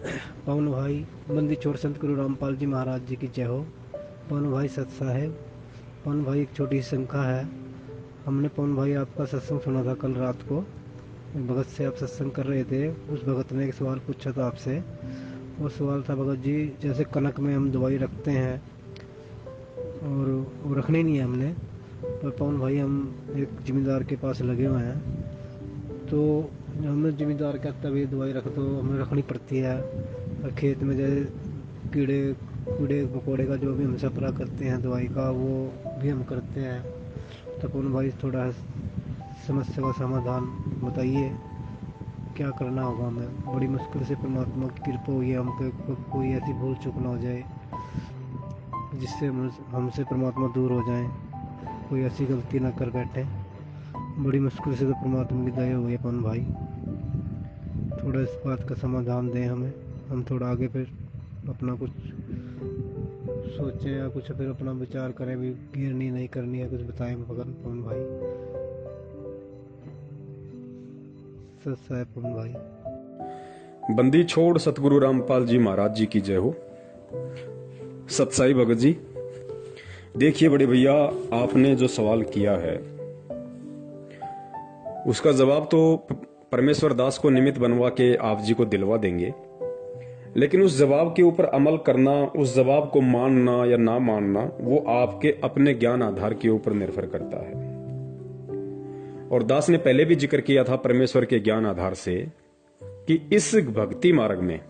पवन भाई बंदी छोड़ संत गुरु रामपाल जी महाराज जी की जय हो। पवन भाई सत साहेब, पवन भाई एक छोटी सी शंका है। हमने पवन भाई आपका सत्संग सुना था कल रात को, एक भगत से आप सत्संग कर रहे थे। उस भगत ने एक सवाल पूछा था आपसे। वो सवाल था, भगत जी जैसे कनक में हम दवाई रखते हैं और वो रखनी नहीं है हमने, पर पवन भाई हम एक जिम्मेदार के पास लगे हुए हैं, तो हमें जिम्मेदार कहता है भाई दवाई रख दो, हमें रखनी पड़ती है। और खेत में जैसे कीड़े कीड़े मकोड़े का जो भी हम सपरा करते हैं दवाई का, वो भी हम करते हैं। तो पवन भाई थोड़ा समस्या का समाधान बताइए, क्या करना होगा हमें। बड़ी मुश्किल से परमात्मा की कृपा हुई है हमको, कोई ऐसी भूल चूक ना हो जाए जिससे हमसे परमात्मा दूर हो जाए, कोई ऐसी गलती ना कर बैठे। बड़ी मुश्किल से तो परमात्मा की दया हुई है पवन भाई, थोड़ा इस बात का समाधान दें हमें। हम थोड़ा आगे फिर अपना कुछ सोचें या कुछ फिर अपना विचार करें, भी गिरनी नहीं करनी है, कुछ बताएं पवन भाई। सत साहेब पवन भाई। बंदी छोड़ सतगुरु रामपाल जी महाराज जी की जय हो। सतसाई भगत जी, देखिए बड़े भैया, आपने जो सवाल किया है उसका जवाब तो परमेश्वर दास को निमित्त बनवा के आप जी को दिलवा देंगे, लेकिन उस जवाब के ऊपर अमल करना, उस जवाब को मानना या ना मानना, वो आपके अपने ज्ञान आधार के ऊपर निर्भर करता है। और दास ने पहले भी जिक्र किया था परमेश्वर के ज्ञान आधार से कि इस भक्ति मार्ग में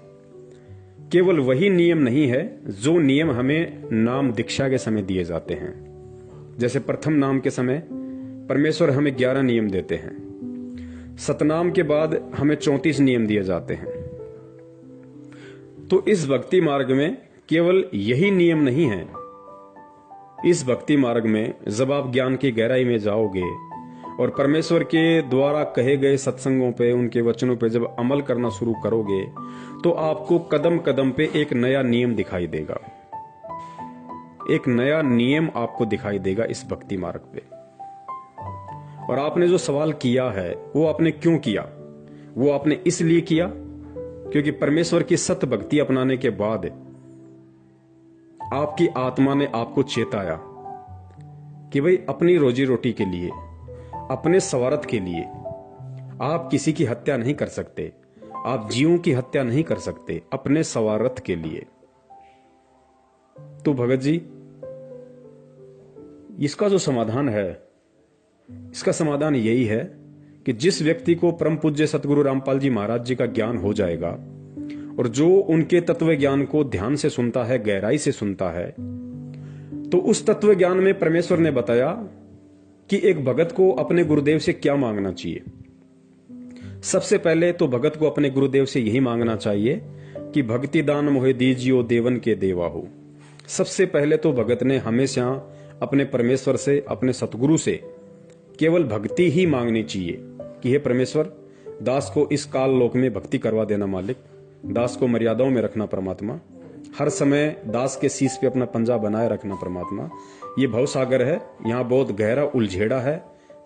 केवल वही नियम नहीं है जो नियम हमें नाम दीक्षा के समय दिए जाते हैं। जैसे प्रथम नाम के समय परमेश्वर हमें 11 नियम देते हैं, सतनाम के बाद हमें 34 नियम दिए जाते हैं। तो इस भक्ति मार्ग में केवल यही नियम नहीं है। इस भक्ति मार्ग में जब आप ज्ञान की गहराई में जाओगे और परमेश्वर के द्वारा कहे गए सत्संगों पे, उनके वचनों पे जब अमल करना शुरू करोगे तो आपको कदम कदम पे एक नया नियम दिखाई देगा, एक नया नियम आपको दिखाई देगा इस भक्ति मार्ग पे। और आपने जो सवाल किया है वो आपने क्यों किया? वो आपने इसलिए किया क्योंकि परमेश्वर की सत्य भक्ति अपनाने के बाद आपकी आत्मा ने आपको चेताया कि भाई अपनी रोजी रोटी के लिए, अपने स्वार्थ के लिए आप किसी की हत्या नहीं कर सकते, आप जीवों की हत्या नहीं कर सकते, अपने स्वार्थ के लिए। तो भगत जी, इसका जो समाधान है, इसका समाधान यही है कि जिस व्यक्ति को परम पूज्य सतगुरु रामपाल जी महाराज जी का ज्ञान हो जाएगा और जो उनके तत्व ज्ञान को ध्यान से सुनता है, गहराई से सुनता है, तो उस तत्व ज्ञान में परमेश्वर ने बताया कि एक भगत को अपने गुरुदेव से क्या मांगना चाहिए। सबसे पहले तो भगत को अपने गुरुदेव से यही मांगना चाहिए कि भक्ति दान मोहे दीजियो देवन के देवा हो। सबसे पहले तो भगत ने हमेशा अपने परमेश्वर से, अपने सतगुरु से केवल भक्ति ही मांगनी चाहिए कि हे परमेश्वर, दास को इस काल लोक में भक्ति करवा देना मालिक, दास को मर्यादाओं में रखना परमात्मा, हर समय दास के शीश पे अपना पंजा बनाए रखना परमात्मा। ये भव सागर है, यहाँ बहुत गहरा उलझेड़ा है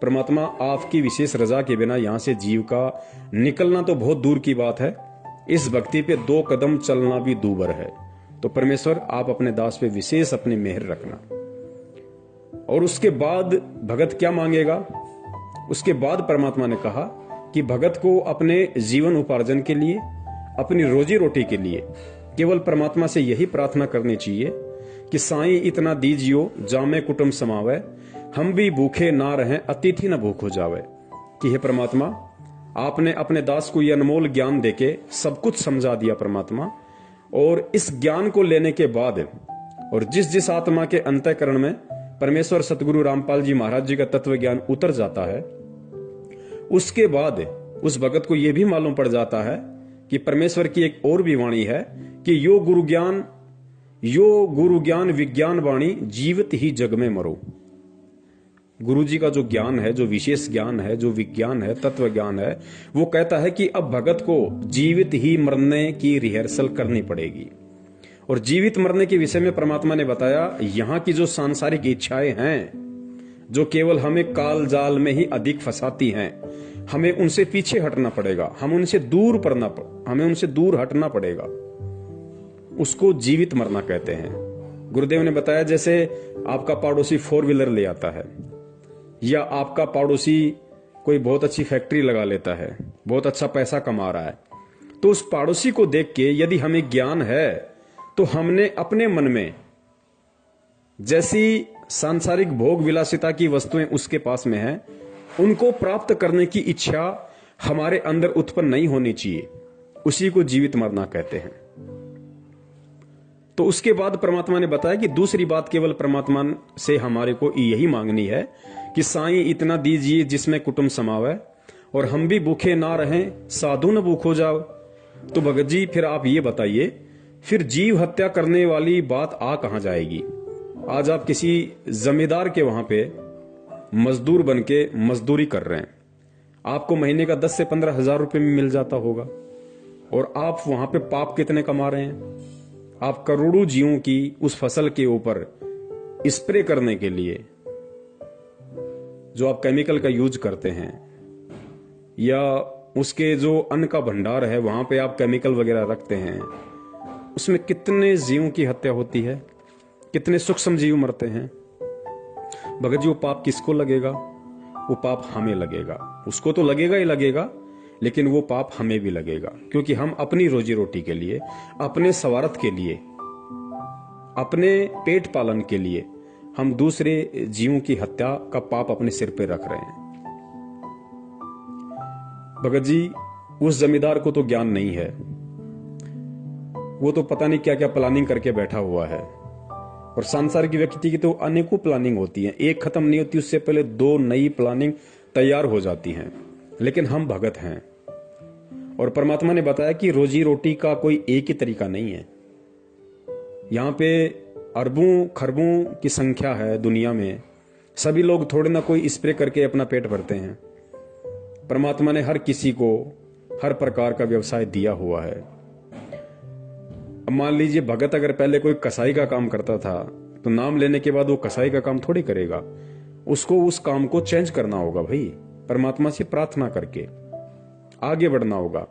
परमात्मा, आपकी विशेष रजा के बिना यहाँ से जीव का निकलना तो बहुत दूर की बात है, इस भक्ति पे 2 कदम चलना भी दूभर है। तो परमेश्वर आप अपने दास पे विशेष अपनी मेहर रखना। और उसके बाद भगत क्या मांगेगा? उसके बाद परमात्मा ने कहा कि भगत को अपने जीवन उपार्जन के लिए, अपनी रोजी रोटी के लिए केवल परमात्मा से यही प्रार्थना करनी चाहिए कि साईं इतना दीजियो जामे कुटुंब समावे, हम भी भूखे ना रहें अतिथि न भूख हो जावे। कि हे परमात्मा, आपने अपने दास को यह अनमोल ज्ञान देके सब कुछ समझा दिया परमात्मा, और इस ज्ञान को लेने के बाद और जिस जिस आत्मा के अंतःकरण में परमेश्वर सतगुरु रामपाल जी महाराज जी का तत्व ज्ञान उतर जाता है, उसके बाद उस भगत को यह भी मालूम पड़ जाता है कि परमेश्वर की एक और भी वाणी है कि यो गुरु ज्ञान विज्ञान वाणी जीवित ही जग में मरो। गुरु जी का जो ज्ञान है, जो विशेष ज्ञान है, जो विज्ञान है, तत्व ज्ञान है, वो कहता है कि अब भगत को जीवित ही मरने की रिहर्सल करनी पड़ेगी। और जीवित मरने के विषय में परमात्मा ने बताया, यहां की जो सांसारिक इच्छाएं हैं जो केवल हमें काल जाल में ही अधिक फंसाती हैं, हमें उनसे पीछे हटना पड़ेगा, हमें उनसे दूर हटना पड़ेगा। उसको जीवित मरना कहते हैं। गुरुदेव ने बताया जैसे आपका पड़ोसी 4 व्हीलर ले आता है, या आपका पड़ोसी कोई बहुत अच्छी फैक्ट्री लगा लेता है, बहुत अच्छा पैसा कमा रहा है, तो उस पड़ोसी को देख के यदि हमें ज्ञान है तो हमने अपने मन में जैसी सांसारिक भोग विलासिता की वस्तुएं उसके पास में है, उनको प्राप्त करने की इच्छा हमारे अंदर उत्पन्न नहीं होनी चाहिए। उसी को जीवित मरना कहते हैं। तो उसके बाद परमात्मा ने बताया कि दूसरी बात केवल परमात्मा से हमारे को यही मांगनी है कि साईं इतना दीजिए जिसमें कुटुंब समावे, और हम भी भूखे ना रहें, साधु न भूखो जाओ। तो भगत जी फिर आप ये बताइए, फिर जीव हत्या करने वाली बात आ कहां जाएगी? आज आप किसी जमींदार के वहां पे मजदूर बन के मजदूरी कर रहे हैं, आपको महीने का 10 से 15 हजार रुपए में मिल जाता होगा, और आप वहां पे पाप कितने कमा रहे हैं? आप करोड़ों जीवों की उस फसल के ऊपर स्प्रे करने के लिए जो आप केमिकल का यूज करते हैं, या उसके जो अन्न का भंडार है वहां पे आप केमिकल वगैरह रखते हैं, उसमें कितने जीवों की हत्या होती है, कितने सूक्ष्म जीव मरते हैं। भगत जी वो पाप किसको लगेगा? वो पाप हमें लगेगा। उसको तो लगेगा ही लगेगा, लेकिन वो पाप हमें भी लगेगा, क्योंकि हम अपनी रोजी रोटी के लिए, अपने स्वार्थ के लिए, अपने पेट पालन के लिए हम दूसरे जीवों की हत्या का पाप अपने सिर पे रख रहे हैं। भगत जी उस जमींदार को तो ज्ञान नहीं है, वो तो पता नहीं क्या क्या प्लानिंग करके बैठा हुआ है, और संसार की व्यक्ति की तो अनेकों प्लानिंग होती है, एक खत्म नहीं होती उससे पहले 2 नई प्लानिंग तैयार हो जाती हैं। लेकिन हम भगत हैं, और परमात्मा ने बताया कि रोजी रोटी का कोई एक ही तरीका नहीं है। यहां पे अरबों खरबों की संख्या है दुनिया में, सभी लोग थोड़े ना कोई स्प्रे करके अपना पेट भरते हैं। परमात्मा ने हर किसी को हर प्रकार का व्यवसाय दिया हुआ है। अब मान लीजिए भगत अगर पहले कोई कसाई का काम करता था, तो नाम लेने के बाद वो कसाई का काम थोड़ी करेगा, उसको उस काम को चेंज करना होगा भाई, परमात्मा से प्रार्थना करके आगे बढ़ना होगा।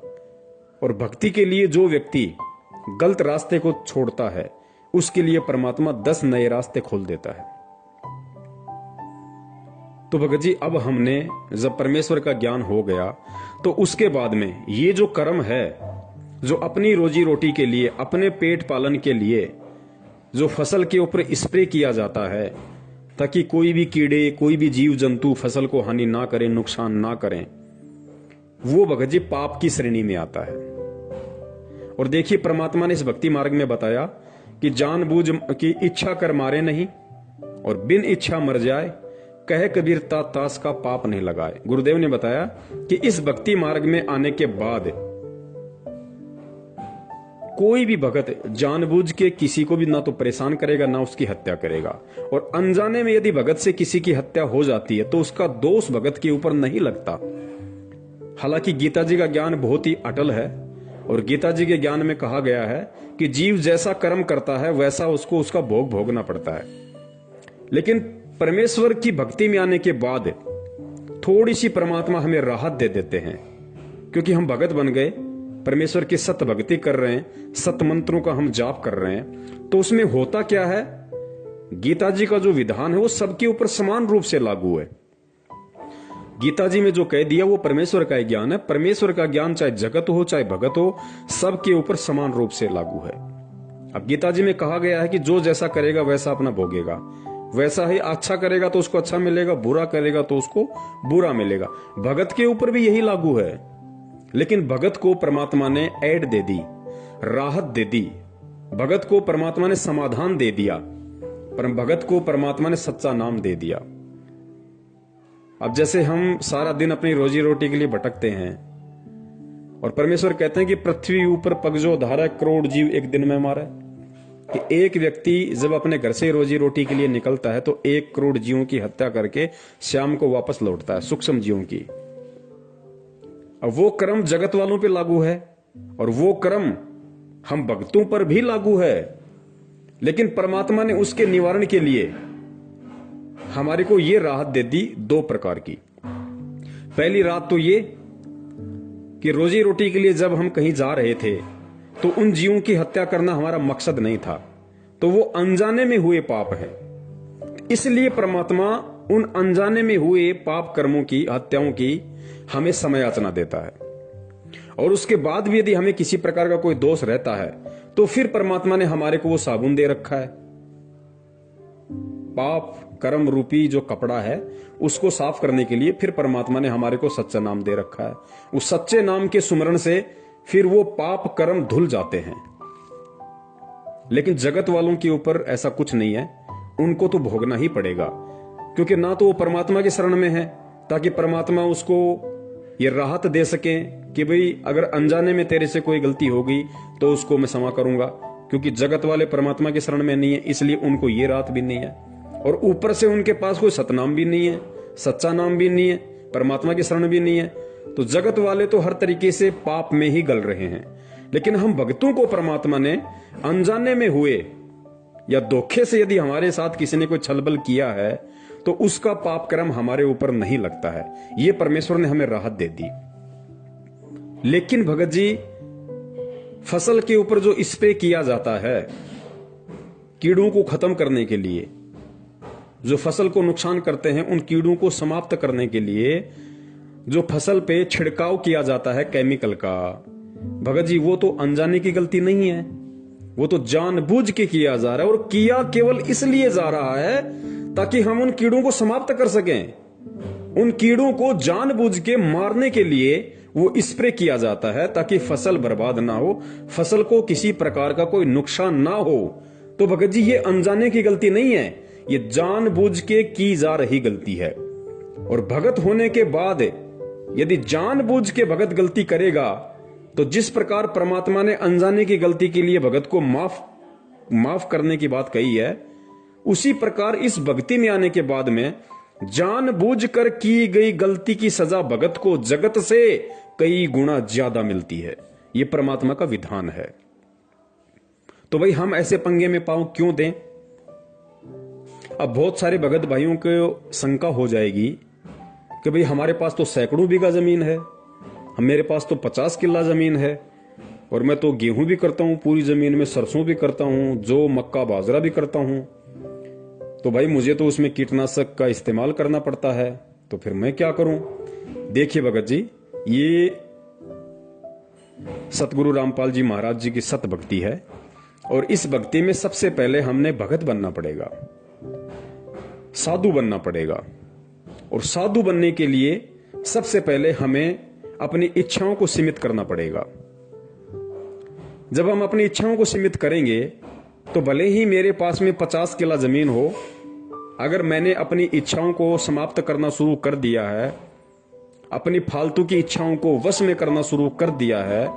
और भक्ति के लिए जो व्यक्ति गलत रास्ते को छोड़ता है, उसके लिए परमात्मा 10 नए रास्ते खोल देता है। तो भगत जी अब हमने जब परमेश्वर का ज्ञान हो गया, तो उसके बाद में ये जो कर्म है, जो अपनी रोजी रोटी के लिए, अपने पेट पालन के लिए जो फसल के ऊपर स्प्रे किया जाता है, ताकि कोई भी कीड़े, कोई भी जीव जंतु फसल को हानि ना करें, नुकसान ना करें, वो भगत जी पाप की श्रेणी में आता है। और देखिए परमात्मा ने इस भक्ति मार्ग में बताया कि जानबूझ की इच्छा कर मारे नहीं, और बिन इच्छा मर जाए, कहे कबीर तास का पाप नहीं लगाए। गुरुदेव ने बताया कि इस भक्ति मार्ग में आने के बाद कोई भी भगत जानबूझ के किसी को भी ना तो परेशान करेगा, ना उसकी हत्या करेगा। और अनजाने में यदि भगत से किसी की हत्या हो जाती है तो उसका दोष भगत के ऊपर नहीं लगता। हालांकि गीता जी का ज्ञान बहुत ही अटल है, और गीता जी के ज्ञान में कहा गया है कि जीव जैसा कर्म करता है वैसा उसको उसका भोग भोगना पड़ता है। लेकिन परमेश्वर की भक्ति में आने के बाद थोड़ी सी परमात्मा हमें राहत दे देते हैं, क्योंकि हम भगत बन गए, परमेश्वर की सत भक्ति कर रहे हैं, सत मंत्रों का हम जाप कर रहे हैं। तो उसमें होता क्या है, गीता जी का जो विधान है वो सबके ऊपर समान रूप से लागू है। गीता जी में जो कह दिया वो परमेश्वर का ज्ञान है। परमेश्वर का ज्ञान चाहे जगत हो चाहे भगत हो, सबके ऊपर समान रूप से लागू है। अब गीता जी में कहा गया है कि जो जैसा करेगा वैसा अपना भोगेगा, वैसा ही अच्छा करेगा तो उसको अच्छा मिलेगा, बुरा करेगा तो उसको बुरा मिलेगा। भगत के ऊपर भी यही लागू है। लेकिन भगत को परमात्मा ने ऐड दे दी, राहत दे दी, भगत को परमात्मा ने समाधान दे दिया, पर भगत को परमात्मा ने सच्चा नाम दे दिया। अब जैसे हम सारा दिन अपनी रोजी रोटी के लिए भटकते हैं, और परमेश्वर कहते हैं कि पृथ्वी ऊपर पगजो धारा करोड़ जीव एक दिन में मारे, कि एक व्यक्ति जब अपने घर से रोजी रोटी के लिए निकलता है तो 1 करोड़ जीवों की हत्या करके शाम को वापस लौटता है, सूक्ष्म जीवों की। अब वो कर्म जगत वालों पे लागू है, और वो कर्म हम भक्तों पर भी लागू है। लेकिन परमात्मा ने उसके निवारण के लिए हमारे को ये राहत दे दी 2 प्रकार की। पहली रात तो ये कि रोजी रोटी के लिए जब हम कहीं जा रहे थे तो उन जीवों की हत्या करना हमारा मकसद नहीं था, तो वो अनजाने में हुए पाप है। इसलिए परमात्मा उन अनजाने में हुए पाप कर्मों की, हत्याओं की हमें समय याचना देता है। और उसके बाद भी यदि हमें किसी प्रकार का कोई दोष रहता है तो फिर परमात्मा ने हमारे को वो साबुन दे रखा है, पाप कर्म रूपी जो कपड़ा है उसको साफ करने के लिए फिर परमात्मा ने हमारे को सच्चा नाम दे रखा है। उस सच्चे नाम के सुमरण से फिर वो पाप कर्म धुल जाते हैं। लेकिन जगत वालों के ऊपर ऐसा कुछ नहीं है, उनको तो भोगना ही पड़ेगा, क्योंकि ना तो वो परमात्मा की शरण में है ताकि परमात्मा उसको ये राहत दे सके कि भाई अगर अनजाने में तेरे से कोई गलती हो गई तो उसको मैं क्षमा करूंगा, क्योंकि जगत वाले परमात्मा की शरण में नहीं है, इसलिए उनको ये राहत भी नहीं है। और ऊपर से उनके पास कोई सतनाम भी नहीं है, सच्चा नाम भी नहीं है, परमात्मा की शरण भी नहीं है, तो जगत वाले तो हर तरीके से पाप में ही गल रहे हैं। लेकिन हम भक्तों को परमात्मा ने अनजाने में हुए या धोखे से यदि हमारे साथ किसी ने कोई छलबल किया है तो उसका पाप कर्म हमारे ऊपर नहीं लगता है, ये परमेश्वर ने हमें राहत दे दी। लेकिन भगत जी, फसल के ऊपर जो स्प्रे किया जाता है कीड़ों को खत्म करने के लिए, जो फसल को नुकसान करते हैं उन कीड़ों को समाप्त करने के लिए जो फसल पे छिड़काव किया जाता है केमिकल का, भगत जी वो तो अनजाने की गलती नहीं है, वो तो जानबूझ के किया जा रहा है। और किया केवल इसलिए जा रहा है ताकि हम उन कीड़ों को समाप्त कर सकें। उन कीड़ों को जानबूझ के मारने के लिए वो स्प्रे किया जाता है ताकि फसल बर्बाद ना हो, फसल को किसी प्रकार का कोई नुकसान ना हो। तो भगत जी ये अनजाने की गलती नहीं है, ये जानबूझ के की जा रही गलती है। और भगत होने के बाद यदि जानबूझ के भगत गलती करेगा तो जिस प्रकार परमात्मा ने अनजाने की गलती के लिए भगत को माफ करने की बात कही है, उसी प्रकार इस भक्ति में आने के बाद में जानबूझकर की गई गलती की सजा भगत को जगत से कई गुना ज्यादा मिलती है। यह परमात्मा का विधान है। तो भाई हम ऐसे पंगे में पांव क्यों दें? अब बहुत सारे भगत भाइयों को शंका हो जाएगी कि भाई हमारे पास तो सैकड़ों बीघा जमीन है, मेरे पास तो 50 किला जमीन है, और मैं तो गेहूं भी करता हूं पूरी जमीन में, सरसों भी करता हूं, जो मक्का बाजरा भी करता हूं, तो भाई मुझे तो उसमें कीटनाशक का इस्तेमाल करना पड़ता है, तो फिर मैं क्या करूं? देखिए भगत जी, ये सतगुरु रामपाल जी महाराज जी की सत भक्ति है, और इस भक्ति में सबसे पहले हमने भगत बनना पड़ेगा, साधु बनना पड़ेगा। और साधु बनने के लिए सबसे पहले हमें अपनी इच्छाओं को सीमित करना पड़ेगा। जब हम अपनी इच्छाओं को सीमित करेंगे तो भले ही मेरे पास में 50 किला जमीन हो, अगर मैंने अपनी इच्छाओं को समाप्त करना शुरू कर दिया है, अपनी फालतू की इच्छाओं को वश में करना शुरू कर दिया है,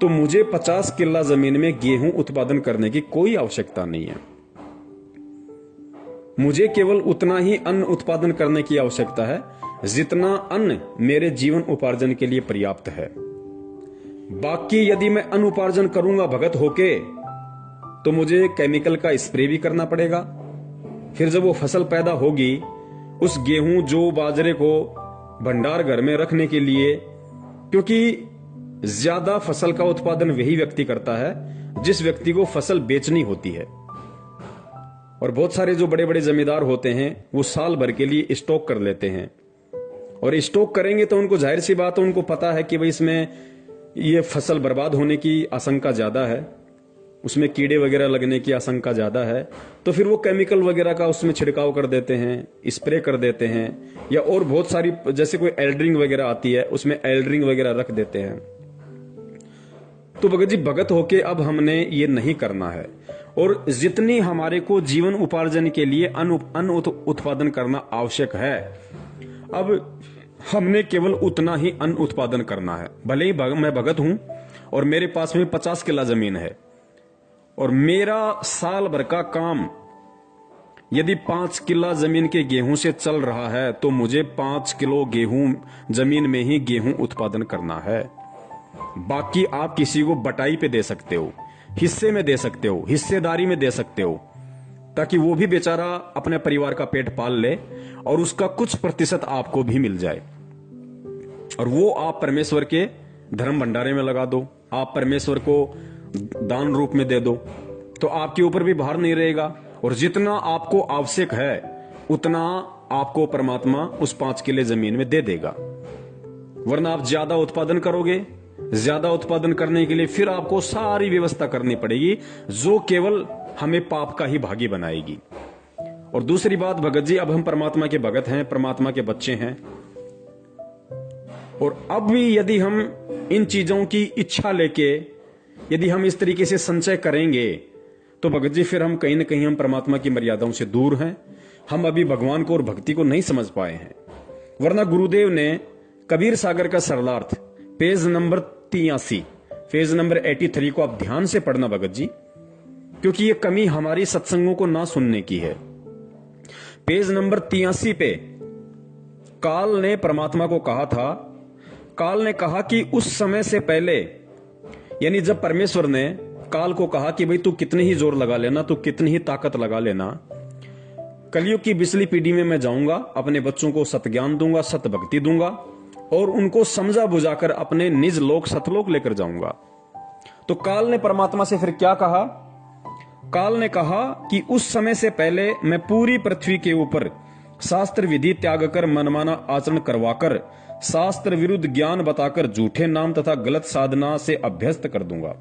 तो मुझे 50 किला जमीन में गेहूं उत्पादन करने की कोई आवश्यकता नहीं है। मुझे केवल उतना ही अन्न उत्पादन करने की आवश्यकता है जितना अन्न मेरे जीवन उपार्जन के लिए पर्याप्त है। बाकी यदि मैं अन्न उपार्जन करूंगा भगत होके तो मुझे केमिकल का स्प्रे भी करना पड़ेगा। फिर जब वो फसल पैदा होगी, उस गेहूं जो बाजरे को भंडार घर में रखने के लिए, क्योंकि ज्यादा फसल का उत्पादन वही व्यक्ति करता है जिस व्यक्ति को फसल बेचनी होती है। और बहुत सारे जो बड़े बड़े जमींदार होते हैं वो साल भर के लिए स्टॉक कर लेते हैं, और स्टॉक करेंगे तो उनको जाहिर सी बात है, उनको पता है कि भाई इसमें ये फसल बर्बाद होने की आशंका ज्यादा है, उसमें कीड़े वगैरह लगने की आशंका ज्यादा है, तो फिर वो केमिकल वगैरह का उसमें छिड़काव कर देते हैं, स्प्रे कर देते हैं, या और बहुत सारी जैसे कोई एल्ड्रिंग वगैरह आती है उसमें एल्ड्रिंग वगैरह रख देते हैं। तो भगत जी, भगत होके अब हमने ये नहीं करना है, और जितनी हमारे को जीवन उपार्जन के लिए अन्न उत्पादन करना आवश्यक है, अब हमने केवल उतना ही अन्न उत्पादन करना है। भले ही मैं भगत हूं और मेरे पास में 50 किला जमीन है, और मेरा साल भर का काम यदि 5 किला जमीन के गेहूं से चल रहा है तो मुझे 5 किलो गेहूं जमीन में ही गेहूं उत्पादन करना है। बाकी आप किसी को बटाई पे दे सकते हो, हिस्से में दे सकते हो, हिस्सेदारी में दे सकते हो, ताकि वो भी बेचारा अपने परिवार का पेट पाल ले और उसका कुछ प्रतिशत आपको भी मिल जाए। और वो आप परमेश्वर के धर्म भंडारे में लगा दो, आप परमेश्वर को दान रूप में दे दो, तो आपके ऊपर भी भार नहीं रहेगा। और जितना आपको आवश्यक है उतना आपको परमात्मा उस 5 किले जमीन में दे देगा। वरना आप ज्यादा उत्पादन करोगे, ज्यादा उत्पादन करने के लिए फिर आपको सारी व्यवस्था करनी पड़ेगी, जो केवल हमें पाप का ही भागी बनाएगी। और दूसरी बात भगत जी, अब हम परमात्मा के भगत हैं, परमात्मा के बच्चे हैं, और अब भी यदि हम इन चीजों की इच्छा लेके यदि हम इस तरीके से संचय करेंगे तो भगत जी फिर हम कहीं ना कहीं हम परमात्मा की मर्यादाओं से दूर हैं। हम अभी भगवान को और भक्ति को नहीं समझ पाए हैं। वरना गुरुदेव ने कबीर सागर का सरलार्थ पेज नंबर 83, पेज नंबर 83 को आप ध्यान से पढ़ना भगत जी, क्योंकि ये कमी हमारी सत्संगों को ना सुनने की है। पेज नंबर 83 पे काल ने परमात्मा को कहा था, काल ने कहा कि उस समय से पहले, यानी जब परमेश्वर ने काल को कहा कि भाई तू कितने ही जोर लगा लेना, तू कितनी ही ताकत लगा लेना, कलयुग की बिचली पीढ़ी में मैं जाऊंगा, अपने बच्चों को सत ज्ञान दूंगा, सत भक्ति दूंगा और उनको समझा बुझाकर अपने निज लोक सतलोक लेकर जाऊंगा। तो काल ने परमात्मा से फिर क्या कहा? काल ने कहा कि उस समय से पहले मैं पूरी पृथ्वी के ऊपर शास्त्र विधि त्याग कर मनमाना आचरण करवाकर शास्त्र विरुद्ध ज्ञान बताकर झूठे नाम तथा गलत साधना से अभ्यस्त कर दूंगा।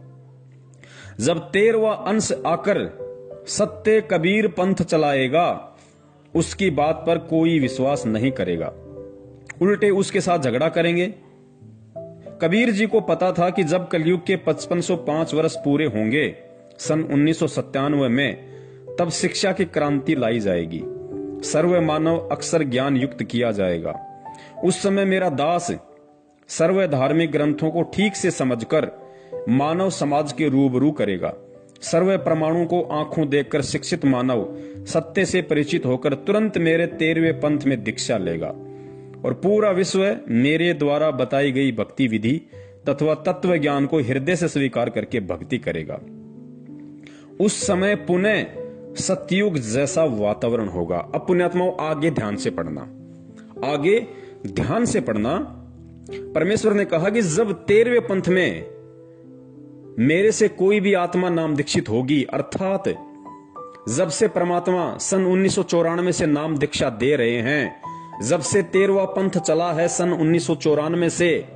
जब 13वां अंश आकर सत्य कबीर पंथ चलाएगा, उसकी बात पर कोई विश्वास नहीं करेगा, उल्टे उसके साथ झगड़ा करेंगे। कबीर जी को पता था कि जब कलयुग के 5505 वर्ष पूरे होंगे सन 1997 में, तब शिक्षा की क्रांति लाई जाएगी, सर्व मानव अक्षर ज्ञान युक्त किया जाएगा। उस समय मेरा दास सर्व धार्मिक ग्रंथों को ठीक से समझकर मानव समाज के रूबरू करेगा। सर्व प्रमाणों को आंखों देखकर शिक्षित मानव सत्य से परिचित होकर तुरंत मेरे 13वें पंथ में दीक्षा लेगा और पूरा विश्व मेरे द्वारा बताई गई भक्ति विधि तथा तत्व ज्ञान को हृदय से स्वीकार करके भक्ति करेगा। उस समय पुनः सतयुग जैसा वातावरण होगा। अब पुण्यात्माओं आगे ध्यान से पढ़ना, आगे ध्यान से पढ़ना। परमेश्वर ने कहा कि जब 13वें पंथ में मेरे से कोई भी आत्मा नाम दीक्षित होगी, अर्थात जब से परमात्मा सन 1994 से नाम दीक्षा दे रहे हैं, जब से 13वां पंथ चला है सन 1994 से,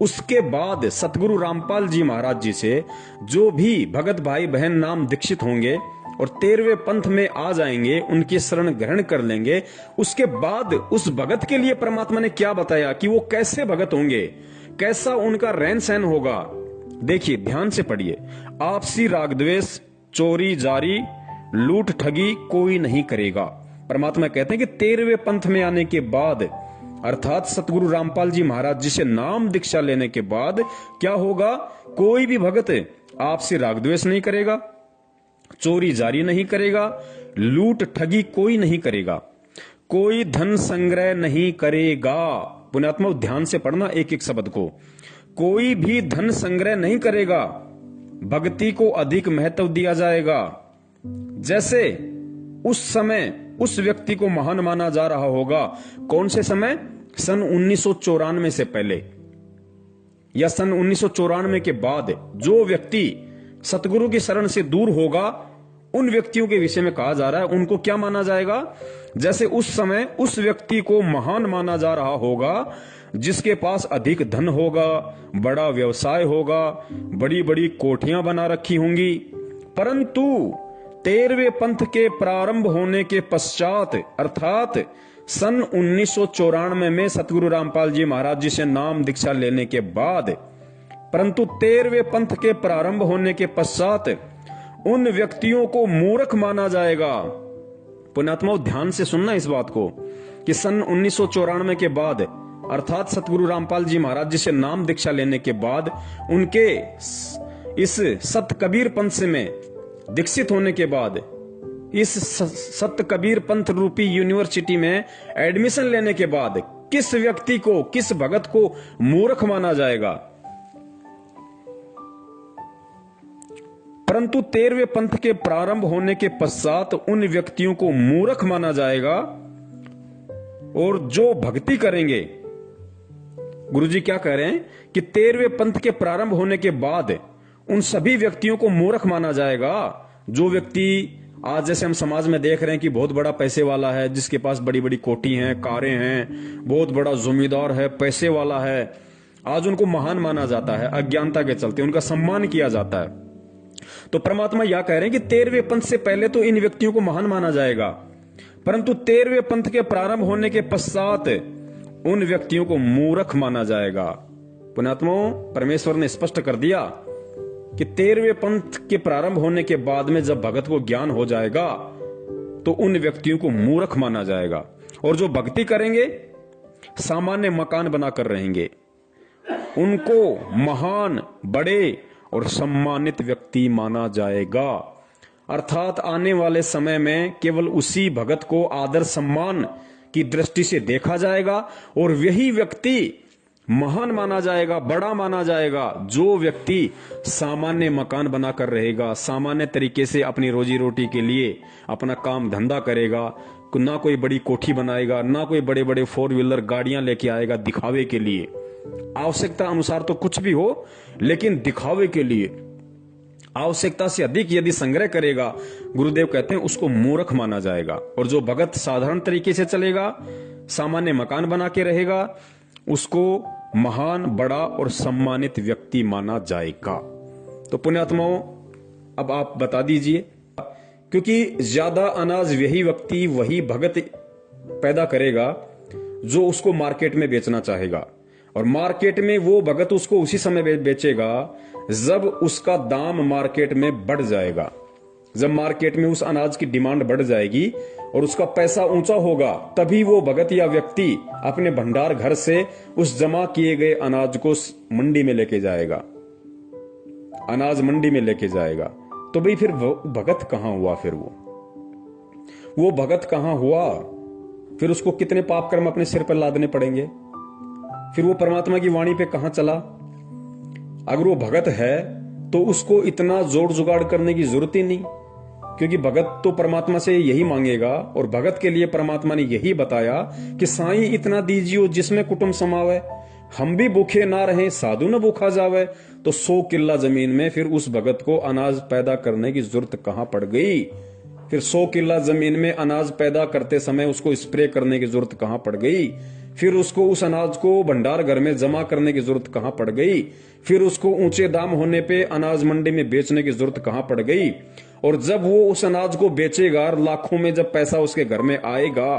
उसके बाद सतगुरु रामपाल जी महाराज जी से जो भी भगत भाई बहन नाम दीक्षित होंगे और 13वें पंथ में आ जाएंगे, उनकी शरण ग्रहण कर लेंगे, उसके बाद उस भगत के लिए परमात्मा ने क्या बताया कि वो कैसे भगत होंगे, कैसा उनका रहन सहन होगा। देखिए ध्यान से पढ़िए। आपसी राग द्वेष, चोरी जारी, लूट ठगी कोई नहीं करेगा। परमात्मा कहते हैं कि 13वें पंथ में आने के बाद, अर्थात सतगुरु रामपाल जी महाराज जी से नाम दीक्षा लेने के बाद क्या होगा? कोई भी भगत आपसे राग द्वेष नहीं करेगा, चोरी जारी नहीं करेगा, लूट ठगी कोई नहीं करेगा, कोई धन संग्रह नहीं करेगा। पुण्यात्मा ध्यान से पढ़ना एक एक शब्द को। कोई भी धन संग्रह नहीं करेगा, भक्ति को अधिक महत्व दिया जाएगा। जैसे उस समय उस व्यक्ति को महान माना जा रहा होगा, कौन से समय? सन 1994 से पहले या सन 1994 के बाद जो व्यक्ति सतगुरु की शरण से दूर होगा, उन व्यक्तियों के विषय में कहा जा रहा है, उनको क्या माना जाएगा? जैसे उस समय उस व्यक्ति को महान माना जा रहा होगा जिसके पास अधिक धन होगा, बड़ा व्यवसाय होगा, बड़ी बड़ी कोठियां बना रखी होंगी। परंतु 13वें पंथ के प्रारंभ होने के पश्चात, अर्थात सन 1994 में सतगुरु रामपाल जी महाराज जी से नाम दीक्षा लेने के बाद, परंतु 13वें पंथ के प्रारंभ होने के पश्चात उन व्यक्तियों को मूर्ख माना जाएगा। पुण्यात्माओं ध्यान से सुनना इस बात को कि सन 1994 के बाद, अर्थात सतगुरु रामपाल जी महाराज जी से नाम दीक्षा लेने के बाद, उनके इस सत कबीर पंथ से में दीक्षित होने के बाद, इस सत कबीर पंथ रूपी यूनिवर्सिटी में एडमिशन लेने के बाद किस व्यक्ति को, किस भगत को मूर्ख माना जाएगा? परंतु 13वें पंथ के प्रारंभ होने के पश्चात उन व्यक्तियों को मूर्ख माना जाएगा, और जो भक्ति करेंगे गुरुजी क्या कह रहे हैं कि 13वें पंथ के प्रारंभ होने के बाद उन सभी व्यक्तियों को मूर्ख माना जाएगा। जो व्यक्ति आज जैसे हम समाज में देख रहे हैं कि बहुत बड़ा पैसे वाला है, जिसके पास बड़ी बड़ी कोठी हैं, कारें हैं, बहुत बड़ा जमींदार है, पैसे वाला है, आज उनको महान माना जाता है। अज्ञानता के चलते उनका सम्मान किया जाता है। तो परमात्मा यह कह रहे हैं कि 13वें पंथ से पहले तो इन व्यक्तियों को महान माना जाएगा, परंतु 13वें पंथ के प्रारंभ होने के पश्चात उन व्यक्तियों को मूर्ख माना जाएगा। पुण्यात्माओं, परमेश्वर ने स्पष्ट कर दिया कि 13वें पंथ के प्रारंभ होने के बाद में जब भगत को ज्ञान हो जाएगा तो उन व्यक्तियों को मूर्ख माना जाएगा, और जो भक्ति करेंगे सामान्य मकान बनाकर रहेंगे, उनको महान, बड़े और सम्मानित व्यक्ति माना जाएगा। अर्थात आने वाले समय में केवल उसी भगत को आदर सम्मान की दृष्टि से देखा जाएगा और वही व्यक्ति महान माना जाएगा, बड़ा माना जाएगा, जो व्यक्ति सामान्य मकान बनाकर रहेगा, सामान्य तरीके से अपनी रोजी रोटी के लिए अपना काम धंधा करेगा, ना कोई बड़ी कोठी बनाएगा, ना कोई बड़े बड़े 4 व्हीलर गाड़ियां लेके आएगा दिखावे के लिए। आवश्यकता अनुसार तो कुछ भी हो, लेकिन दिखावे के लिए आवश्यकता से अधिक यदि संग्रह करेगा, गुरुदेव कहते हैं उसको मूर्ख माना जाएगा। और जो भगत साधारण तरीके से चलेगा, सामान्य मकान बना के रहेगा, उसको महान, बड़ा और सम्मानित व्यक्ति माना जाएगा। तो पुण्यात्माओं, अब आप बता दीजिए, क्योंकि ज्यादा अनाज वही व्यक्ति, वही भगत पैदा करेगा जो उसको मार्केट में बेचना चाहेगा, और मार्केट में वो भगत उसको उसी समय बेचेगा जब उसका दाम मार्केट में बढ़ जाएगा। जब मार्केट में उस अनाज की डिमांड बढ़ जाएगी और उसका पैसा ऊंचा होगा, तभी वो भगत या व्यक्ति अपने भंडार घर से उस जमा किए गए अनाज को मंडी में लेके जाएगा, अनाज मंडी में लेके जाएगा। तो भाई फिर भगत कहां हुआ? फिर वो भगत कहां हुआ? फिर उसको कितने पाप कर्म अपने सिर पर लादने पड़ेंगे? फिर वो परमात्मा की वाणी पे कहां चला? अगर वो भगत है तो उसको इतना जोड़ जुगाड़ करने की जरूरत ही नहीं, क्योंकि भगत तो परमात्मा से यही मांगेगा, और भगत के लिए परमात्मा ने यही बताया कि साईं इतना दीजियो जिसमें कुटुंब समावे, हम भी भूखे ना रहें साधु न भूखा जावे। तो 100 किल्ला जमीन में फिर उस भगत को अनाज पैदा करने की जरूरत कहां पड़ गई? फिर 100 किल्ला जमीन में अनाज पैदा करते समय उसको स्प्रे करने की जरूरत कहां पड़ गई? फिर उसको उस अनाज को भंडार घर में जमा करने की जरूरत कहां पड़ गई? फिर उसको ऊंचे दाम होने पे अनाज मंडी में बेचने की जरूरत कहां पड़ गई? और जब वो उस अनाज को बेचेगा, लाखों में जब पैसा उसके घर में आएगा,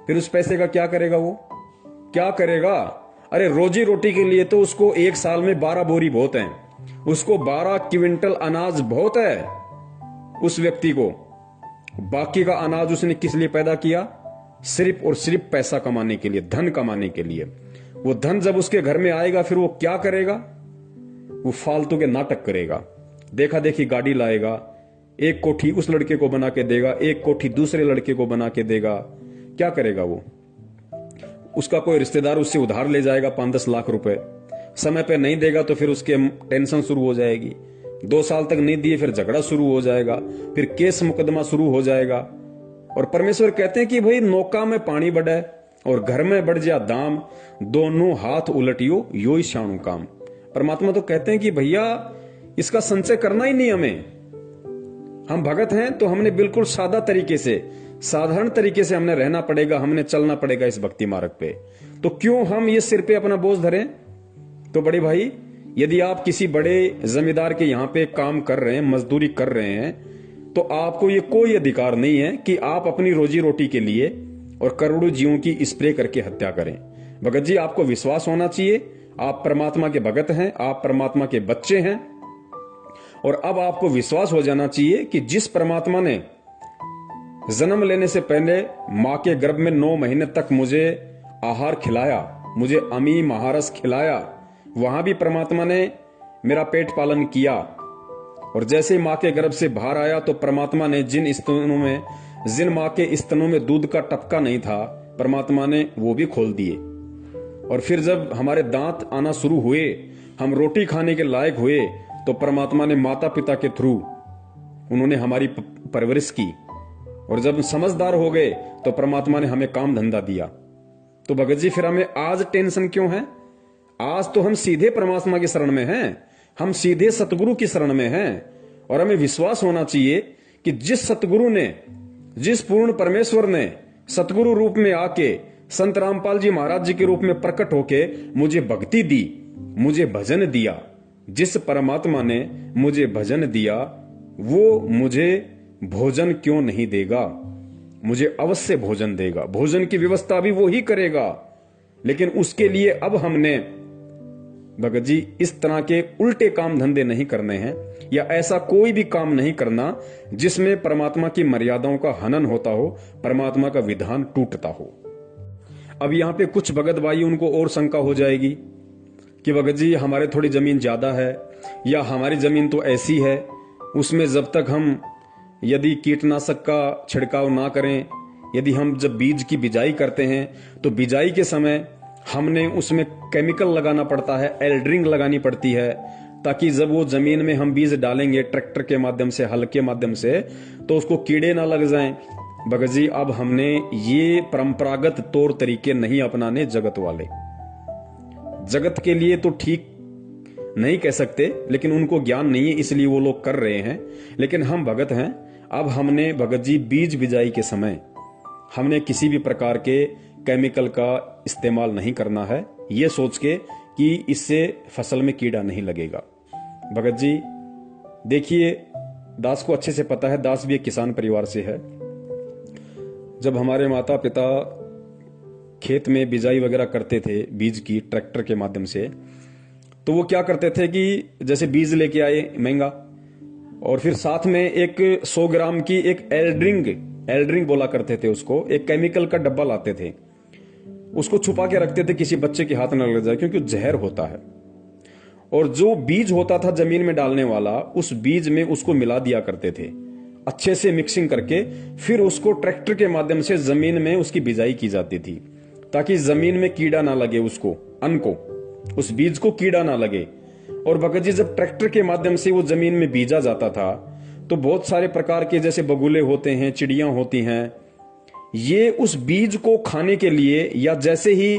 फिर उस पैसे का क्या करेगा? वो क्या करेगा? अरे रोजी रोटी के लिए तो उसको एक साल में 12 बोरी बहुत है, उसको 12 क्विंटल अनाज बहुत है उस व्यक्ति को। बाकी का अनाज उसने किस लिए पैदा किया? सिर्फ और सिर्फ पैसा कमाने के लिए, धन कमाने के लिए। वो धन जब उसके घर में आएगा, फिर वो क्या करेगा? वो फालतू के नाटक करेगा, देखा देखी गाड़ी लाएगा, एक कोठी उस लड़के को बना के देगा, एक कोठी दूसरे लड़के को बना के देगा। क्या करेगा वो? उसका कोई रिश्तेदार उससे उधार ले जाएगा 5-10 लाख रुपए, समय पे नहीं देगा तो फिर उसके टेंशन शुरू हो जाएगी। 2 साल तक नहीं दिए, फिर झगड़ा शुरू हो जाएगा, फिर केस मुकदमा शुरू हो जाएगा। और परमेश्वर कहते हैं कि भाई नौका में पानी बढ़े और घर में बढ़ जा दाम, दोनों हाथ उलटियो यो ही शाणु काम। परमात्मा तो कहते हैं कि भैया इसका संचय करना ही नहीं हमें। हम भगत हैं तो हमने बिल्कुल सादा तरीके से, साधारण तरीके से हमने रहना पड़ेगा, हमने चलना पड़ेगा इस भक्ति मार्ग पे। तो क्यों हम ये सिर पे अपना बोझ धरें? तो बड़े भाई, यदि आप किसी बड़े जमींदार के यहां पे काम कर रहे हैं, मजदूरी कर रहे हैं, तो आपको ये कोई अधिकार नहीं है कि आप अपनी रोजी रोटी के लिए और करोड़ों जीवों की स्प्रे करके हत्या करें। भगत जी, आपको विश्वास होना चाहिए, आप परमात्मा के भगत हैं, आप परमात्मा के बच्चे हैं, और अब आपको विश्वास हो जाना चाहिए कि जिस परमात्मा ने जन्म लेने से पहले मां के गर्भ में 9 महीने तक मुझे आहार खिलाया, मुझे अमी महारस खिलाया, वहां भी परमात्मा ने मेरा पेट पालन किया। और जैसे मां के गर्भ से बाहर आया तो परमात्मा ने जिन मां के स्तनों में दूध का टपका नहीं था, परमात्मा ने वो भी खोल दिए। और फिर जब हमारे दांत आना शुरू हुए, हम रोटी खाने के लायक हुए, तो परमात्मा ने माता पिता के थ्रू उन्होंने हमारी परवरिश की। और जब समझदार हो गए तो परमात्मा ने हमें काम धंधा दिया। तो भगत जी, फिर हमें आज टेंशन क्यों है? आज तो हम सीधे परमात्मा की शरण में हैं, हम सीधे सतगुरु की शरण में हैं। और हमें विश्वास होना चाहिए कि जिस सतगुरु ने, जिस पूर्ण परमेश्वर ने सतगुरु रूप में आके संत रामपाल जी महाराज जी के रूप में प्रकट होके मुझे भक्ति दी, मुझे भजन दिया, जिस परमात्मा ने मुझे भजन दिया वो मुझे भोजन क्यों नहीं देगा? मुझे अवश्य भोजन देगा। भोजन की व्यवस्था भी वो ही करेगा। लेकिन उसके लिए अब हमने भगत जी इस तरह के उल्टे काम धंधे नहीं करने हैं, या ऐसा कोई भी काम नहीं करना जिसमें परमात्मा की मर्यादाओं का हनन होता हो, परमात्मा का विधान टूटता हो। अब यहां पे कुछ भगत भाई उनको और शंका हो जाएगी कि भगत जी हमारे थोड़ी जमीन ज्यादा है, या हमारी जमीन तो ऐसी है, उसमें जब तक हम यदि कीटनाशक का छिड़काव ना करें, यदि हम जब बीज की बिजाई करते हैं तो बिजाई के समय हमने उसमें केमिकल लगाना पड़ता है, एल्ड्रिंग लगानी पड़ती है, ताकि जब वो जमीन में हम बीज डालेंगे ट्रैक्टर के माध्यम से, हल के माध्यम से, तो उसको कीड़े ना लग जाएं। भगत जी अब हमने ये परंपरागत तौर तरीके नहीं अपनाने जगत वाले। जगत के लिए तो ठीक नहीं कह सकते, लेकिन उनको ज्ञान नहीं है इसलिए वो लोग कर रहे हैं। लेकिन हम भगत हैं, अब हमने भगत जी बीज बिजाई के समय हमने किसी भी प्रकार के केमिकल का इस्तेमाल नहीं करना है, ये सोच के कि इससे फसल में कीड़ा नहीं लगेगा। भगत जी देखिए, दास को अच्छे से पता है, दास भी एक किसान परिवार से है। जब हमारे माता पिता खेत में बिजाई वगैरह करते थे बीज की ट्रैक्टर के माध्यम से, तो वो क्या करते थे कि जैसे बीज लेके आए महंगा, और फिर साथ में एक 100 ग्राम की एक एल्ड्रिंग बोला करते थे उसको, एक केमिकल का डब्बा लाते थे, उसको छुपा के रखते थे किसी बच्चे के हाथ न लग जाए, क्योंकि जहर होता है। और जो बीज होता था जमीन में डालने वाला, उस बीज में उसको मिला दिया करते थे अच्छे से मिक्सिंग करके, फिर उसको ट्रैक्टर के माध्यम से जमीन में उसकी बिजाई की जाती थी, ताकि जमीन में कीड़ा ना लगे, उसको अन्न को, उस बीज को कीड़ा ना लगे। और भगत जी जब ट्रैक्टर के माध्यम से वो जमीन में बीजा जाता था, तो बहुत सारे प्रकार के जैसे बगुले होते हैं, चिड़ियां होती हैं, ये उस बीज को खाने के लिए, या जैसे ही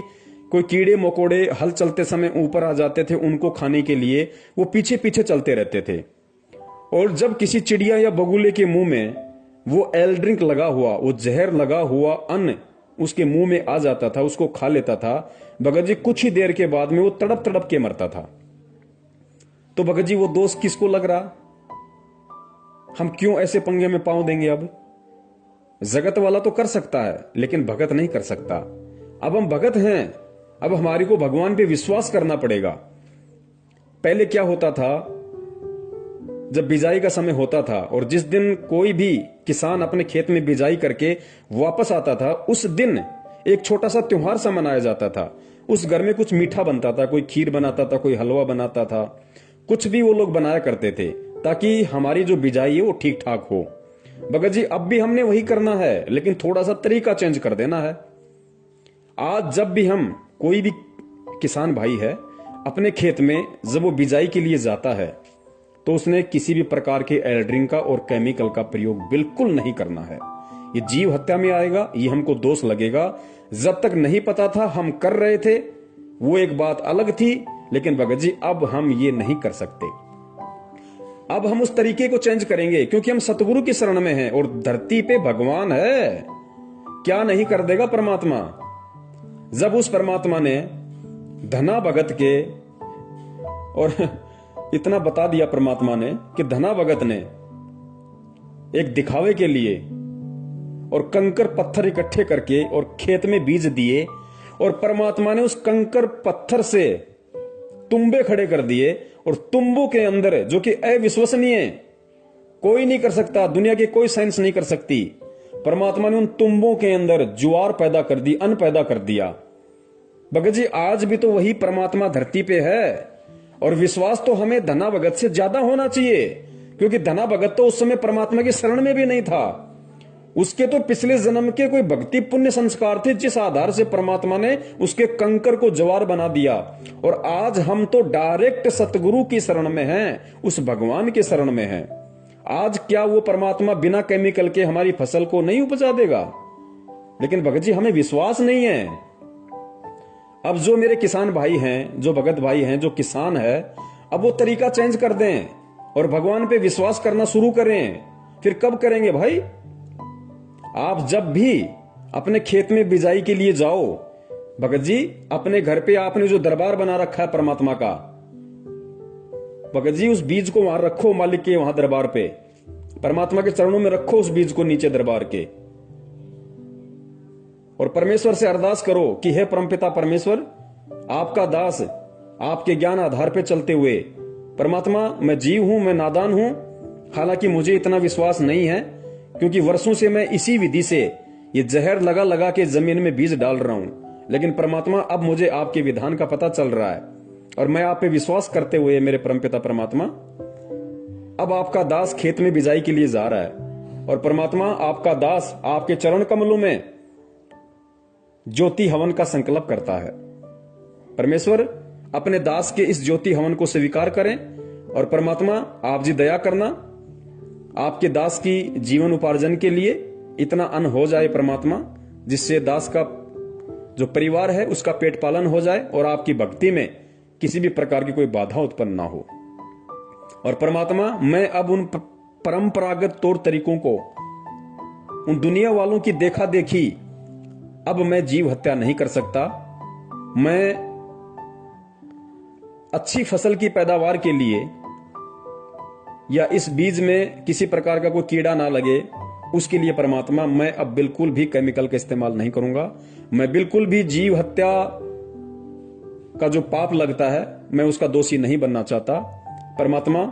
कोई कीड़े मकोड़े हल चलते समय ऊपर आ जाते थे, उनको खाने के लिए वो पीछे पीछे चलते रहते थे। और जब किसी चिड़िया या बगुले के मुंह में वो एल्ड्रिंक लगा हुआ, वो जहर लगा हुआ अन्न उसके मुंह में आ जाता था, उसको खा लेता था, भगत जी कुछ ही देर के बाद में वो तड़प तड़प के मरता था। तो भगत जी वो दोष किसको लग रहा? हम क्यों ऐसे पंगे में पांव देंगे? अब जगत वाला तो कर सकता है, लेकिन भगत नहीं कर सकता। अब हम भगत हैं, अब हमारे को भगवान पे विश्वास करना पड़ेगा। पहले क्या होता था, जब बिजाई का समय होता था और जिस दिन कोई भी किसान अपने खेत में बिजाई करके वापस आता था, उस दिन एक छोटा सा त्योहार सा मनाया जाता था। उस घर में कुछ मीठा बनता था, कोई खीर बनाता था, कोई हलवा बनाता था, कुछ भी वो लोग बनाया करते थे, ताकि हमारी जो बिजाई है वो ठीक ठाक हो। भगत जी अब भी हमने वही करना है, लेकिन थोड़ा सा तरीका चेंज कर देना है। आज जब भी हम, कोई भी किसान भाई है, अपने खेत में जब वो बिजाई के लिए जाता है, तो उसने किसी भी प्रकार के एल्ड्रिंग का और केमिकल का प्रयोग बिल्कुल नहीं करना है। ये जीव हत्या में आएगा, ये हमको दोष लगेगा। जब तक नहीं पता था हम कर रहे थे, वो एक बात अलग थी, लेकिन भगत जी अब हम ये नहीं कर सकते। अब हम उस तरीके को चेंज करेंगे, क्योंकि हम सतगुरु की शरण में हैं और धरती पे भगवान है। क्या नहीं कर देगा परमात्मा? जब उस परमात्मा ने धना भगत के, और इतना बता दिया परमात्मा ने कि धना भगत ने एक दिखावे के लिए और कंकर पत्थर इकट्ठे करके और खेत में बीज दिए, और परमात्मा ने उस कंकर पत्थर से तुम्बे खड़े कर दिए, और तुम्बों के अंदर, जो कि अविश्वसनीय, कोई नहीं कर सकता, दुनिया की कोई साइंस नहीं कर सकती, परमात्मा ने उन तुम्बों के अंदर ज्वार पैदा कर दी, अन्न पैदा कर दिया। भगत जी आज भी तो वही परमात्मा धरती पे है, और विश्वास तो हमें धना भगत से ज्यादा होना चाहिए, क्योंकि धना भगत तो उस समय परमात्मा की शरण में भी नहीं था। उसके तो पिछले जन्म के कोई भक्ति पुण्य संस्कार थे, जिस आधार से परमात्मा ने उसके कंकर को ज्वार बना दिया। और आज हम तो डायरेक्ट सतगुरु की शरण में हैं, उस भगवान के शरण में हैं। आज क्या वो परमात्मा बिना केमिकल के हमारी फसल को नहीं उपजा देगा? लेकिन भगत जी हमें विश्वास नहीं है। अब जो मेरे किसान भाई हैं, जो भगत भाई हैं, जो किसान है, अब वो तरीका चेंज कर दें और भगवान पे विश्वास करना शुरू करें। फिर कब करेंगे भाई? आप जब भी अपने खेत में बिजाई के लिए जाओ, भगत जी, अपने घर पे आपने जो दरबार बना रखा है परमात्मा का, भगत जी उस बीज को वहां रखो, मालिक के वहां दरबार पे, परमात्मा के चरणों में रखो उस बीज को नीचे दरबार के, और परमेश्वर से अरदास करो कि हे परमपिता परमेश्वर, आपका दास आपके ज्ञान आधार पे चलते हुए, परमात्मा मैं जीव हूं, मैं नादान हूं, हालांकि मुझे इतना विश्वास नहीं है क्योंकि वर्षों से मैं इसी विधि से ये जहर लगा लगा के जमीन में बीज डाल रहा हूं, लेकिन परमात्मा अब मुझे आपके विधान का पता चल रहा है और मैं आप पे विश्वास करते हुए मेरे परमपिता परमात्मा अब आपका दास खेत में बिजाई के लिए जा रहा है, और परमात्मा आपका दास आपके चरण कमलों में ज्योति हवन का संकल्प करता है। परमेश्वर अपने दास के इस ज्योति हवन को स्वीकार करें, और परमात्मा आप जी दया करना, आपके दास की जीवन उपार्जन के लिए इतना अन्न हो जाए परमात्मा, जिससे दास का जो परिवार है उसका पेट पालन हो जाए और आपकी भक्ति में किसी भी प्रकार की कोई बाधा उत्पन्न ना हो। और परमात्मा मैं अब उन परंपरागत तौर तरीकों को, उन दुनिया वालों की देखा देखी, अब मैं जीव हत्या नहीं कर सकता। मैं अच्छी फसल की पैदावार के लिए या इस बीज में किसी प्रकार का कोई कीड़ा ना लगे, उसके लिए परमात्मा मैं अब बिल्कुल भी केमिकल का इस्तेमाल नहीं करूंगा। मैं बिल्कुल भी जीव हत्या का जो पाप लगता है मैं उसका दोषी नहीं बनना चाहता। परमात्मा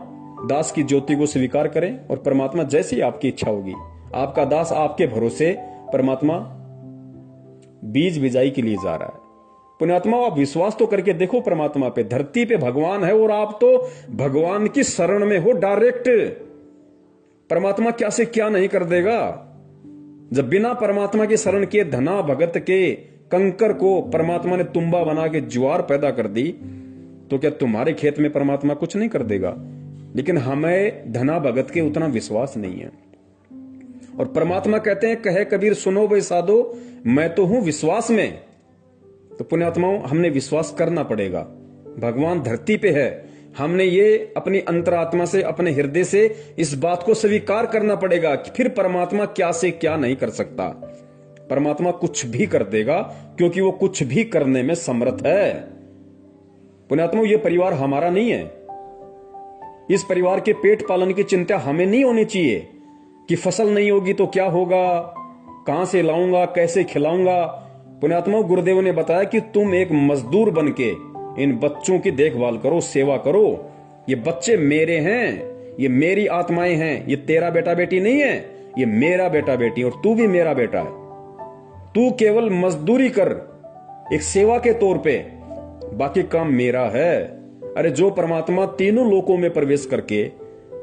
दास की ज्योति को स्वीकार करें, और परमात्मा जैसी आपकी इच्छा होगी, आपका दास आपके भरोसे परमात्मा बीज बिजाई के लिए जा रहा है। पुण्यात्मा आप विश्वास तो करके देखो परमात्मा पे, धरती पे भगवान है और आप तो भगवान की शरण में हो डायरेक्ट। परमात्मा क्या से क्या नहीं कर देगा। जब बिना परमात्मा की शरण के धना भगत के कंकर को परमात्मा ने तुम्बा बना के ज्वार पैदा कर दी, तो क्या तुम्हारे खेत में परमात्मा कुछ नहीं कर देगा? लेकिन हमें धना भगत के उतना विश्वास नहीं है। और परमात्मा कहते हैं, कहे कबीर सुनो भाई साधो, मैं तो हूं विश्वास में। तो पुण्यात्माओं हमने विश्वास करना पड़ेगा, भगवान धरती पे है। हमने ये अपनी अंतरात्मा से, अपने हृदय से इस बात को स्वीकार करना पड़ेगा कि फिर परमात्मा क्या से क्या नहीं कर सकता। परमात्मा कुछ भी कर देगा क्योंकि वो कुछ भी करने में समर्थ है। पुण्यात्माओं ये परिवार हमारा नहीं है। इस परिवार के पेट पालन की चिंता हमें नहीं होनी चाहिए कि फसल नहीं होगी तो क्या होगा, कहां से लाऊंगा, कैसे खिलाऊंगा। पुण्यात्माओं गुरुदेव ने बताया कि तुम एक मजदूर बनके इन बच्चों की देखभाल करो, सेवा करो। ये बच्चे मेरे हैं, ये मेरी आत्माएं हैं, ये तेरा बेटा बेटी नहीं है, ये मेरा बेटा बेटी, और तू भी मेरा बेटा है। तू केवल मजदूरी कर एक सेवा के तौर पे, बाकी काम मेरा है। अरे जो परमात्मा तीनों लोकों में प्रवेश करके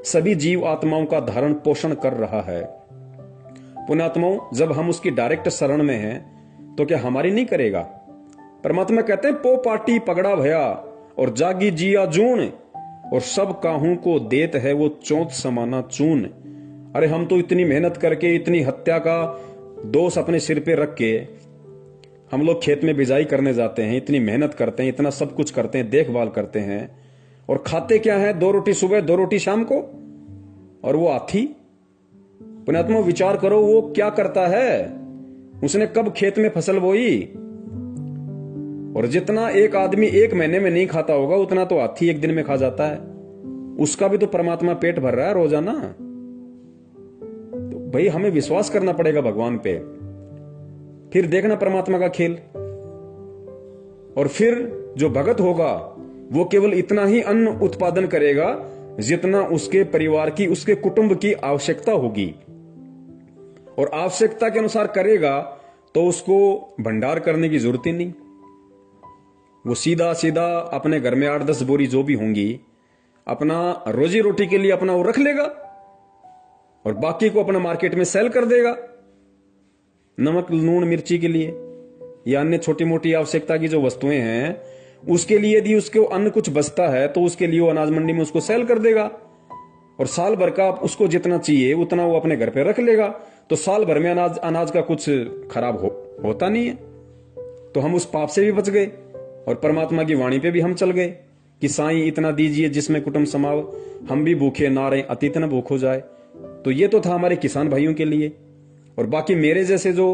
सभी जीव आत्माओं का धारण पोषण कर रहा है, पुण्यात्माओं जब हम उसकी डायरेक्ट शरण में हैं तो क्या हमारी नहीं करेगा? परमात्मा कहते हैं, पो पाटी पगड़ा भया और जागी जिया जून, और सब काहू को देत है वो चौथ समाना चून। अरे हम तो इतनी मेहनत करके, इतनी हत्या का दोष अपने सिर पे रख के हम लोग खेत में बिजाई करने जाते हैं, इतनी मेहनत करते हैं, इतना सब कुछ करते हैं, देखभाल करते हैं, और खाते क्या है? 2 रोटी सुबह 2 रोटी शाम को। और वो हाथी, पुण्यात्मा विचार करो वो क्या करता है? उसने कब खेत में फसल बोई? और जितना एक आदमी 1 महीने में नहीं खाता होगा उतना तो हाथी 1 दिन में खा जाता है। उसका भी तो परमात्मा पेट भर रहा है रोजाना। तो भाई हमें विश्वास करना पड़ेगा भगवान पे, फिर देखना परमात्मा का खेल। और फिर जो भगत होगा वो केवल इतना ही अन्न उत्पादन करेगा जितना उसके परिवार की, उसके कुटुंब की आवश्यकता होगी, और आवश्यकता के अनुसार करेगा तो उसको भंडार करने की जरूरत ही नहीं। वो सीधा सीधा अपने घर में 8-10 बोरी जो भी होंगी अपना रोजी रोटी के लिए अपना वो रख लेगा, और बाकी को अपना मार्केट में सेल कर देगा, नमक लूण मिर्ची के लिए या अन्य छोटी मोटी आवश्यकता की जो वस्तुएं हैं उसके लिए। यदि उसको अन्न कुछ बचता है तो उसके लिए वो अनाज मंडी में उसको सेल कर देगा, और साल भर का उसको जितना चाहिए उतना वो अपने घर पे रख लेगा। तो साल भर में अनाज का कुछ खराब होता नहीं है, तो हम उस पाप से भी बच गए। और परमात्मा की वाणी पे भी हम चल गए कि साईं इतना दीजिए जिसमें कुटुंब समाव, हम भी भूखे ना रहे, अतीत न भूख हो जाए। तो ये तो था हमारे किसान भाइयों के लिए। और बाकी मेरे जैसे जो